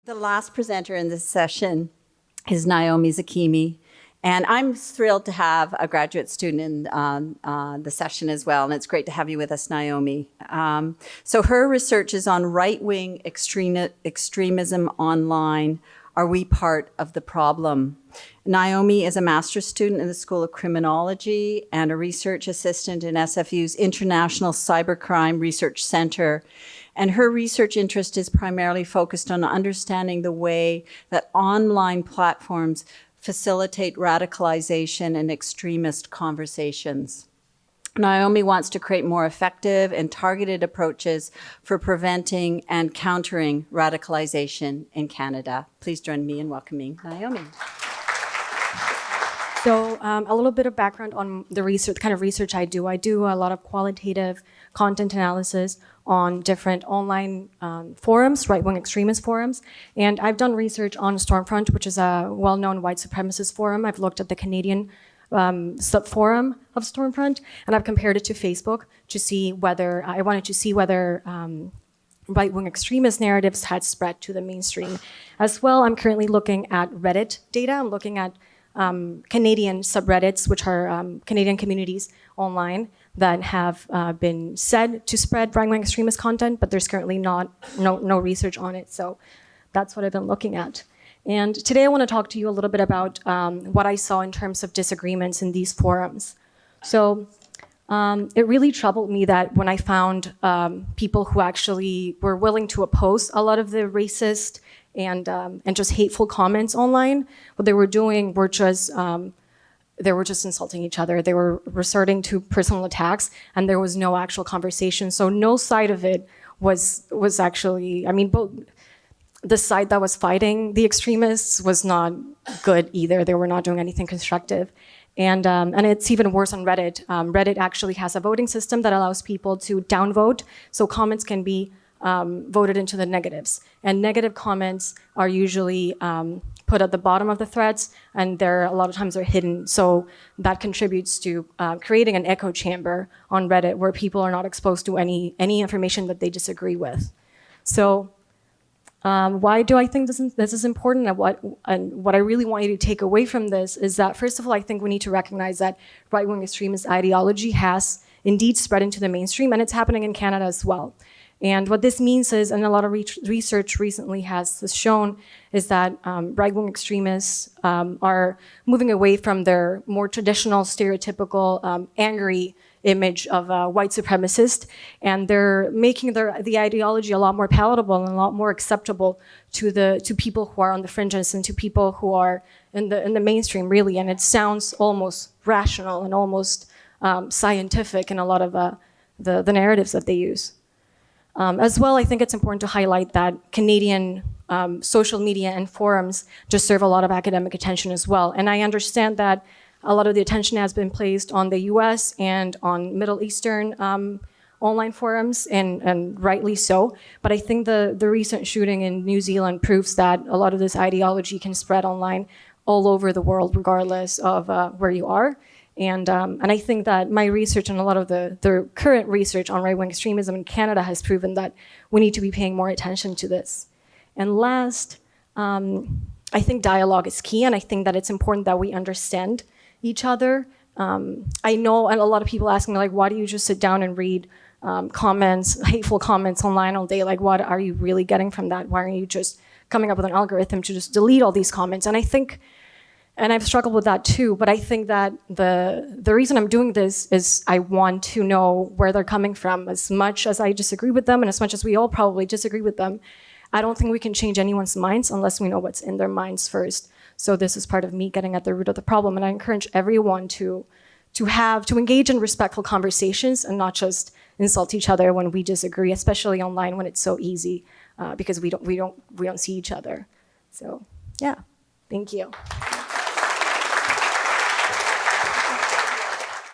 The last presenter in this session is Naomi Zakimi, and I'm thrilled to have a graduate student in the session as well, and it's great to have you with us, Naomi. So her research is on right-wing extremism online. Are we part of the problem? Naomi is a master's student in the School of Criminology and a research assistant in SFU's International Cybercrime Research Center. And her research interest is primarily focused on understanding the way that online platforms facilitate radicalization and extremist conversations. Naomi wants to create more effective and targeted approaches for preventing and countering radicalization in Canada. Please join me in welcoming Naomi. So a little bit of background on the research, kind of research I do. I do a lot of qualitative content analysis on different online forums, right-wing extremist forums. And I've done research on Stormfront, which is a well-known white supremacist forum. I've looked at the Canadian sub-forum of Stormfront, and I've compared it to Facebook to see whether, I wanted to see whether right-wing extremist narratives had spread to the mainstream. As well, I'm currently looking at Reddit data. I'm looking at Canadian subreddits, which are Canadian communities online that have been said to spread right-wing extremist content, but there's currently no research on it. So that's what I've been looking at. And today I want to talk to you a little bit about what I saw in terms of disagreements in these forums. So it really troubled me that when I found people who actually were willing to oppose a lot of the racist and just hateful comments online, what they were doing were just they were just insulting each other. They were resorting to personal attacks, and there was no actual conversation. So no side of it was actually, I mean, both the side that was fighting the extremists was not good either. They were not doing anything constructive. And it's even worse on Reddit. Reddit actually has a voting system that allows people to downvote, so comments can be voted into the negatives. And negative comments are usually put at the bottom of the threads, and a lot of times they're hidden. So that contributes to creating an echo chamber on Reddit where people are not exposed to any information that they disagree with. So why do I think this is important? And what I really want you to take away from this is that, first of all, I think we need to recognize that right-wing extremist ideology has indeed spread into the mainstream, and it's happening in Canada as well. And what this means is, and a lot of research recently has shown, is that right-wing extremists are moving away from their more traditional, stereotypical, angry image of a white supremacist, and they're making the ideology a lot more palatable and a lot more acceptable to people who are on the fringes and to people who are in the mainstream, really. And it sounds almost rational and almost scientific in a lot of the narratives that they use. As well, I think it's important to highlight that Canadian social media and forums deserve a lot of academic attention as well. And I understand that a lot of the attention has been placed on the US and on Middle Eastern online forums, and rightly so. But I think the recent shooting in New Zealand proves that a lot of this ideology can spread online all over the world, regardless of where you are. And I think that my research and a lot of the current research on right-wing extremism in Canada has proven that we need to be paying more attention to this. And last, I think dialogue is key, and I think that it's important that we understand each other. I know, and a lot of people ask me, like, why do you just sit down and read comments, hateful comments online all day? Like, what are you really getting from that? Why aren't you just coming up with an algorithm to just delete all these comments? And I think, and I've struggled with that too, but I think that the reason I'm doing this is I want to know where they're coming from. As much as I disagree with them, and as much as we all probably disagree with them, I don't think we can change anyone's minds unless we know what's in their minds first. So this is part of me getting at the root of the problem, and I encourage everyone to engage in respectful conversations and not just insult each other when we disagree, especially online when it's so easy because we don't see each other. So yeah, thank you.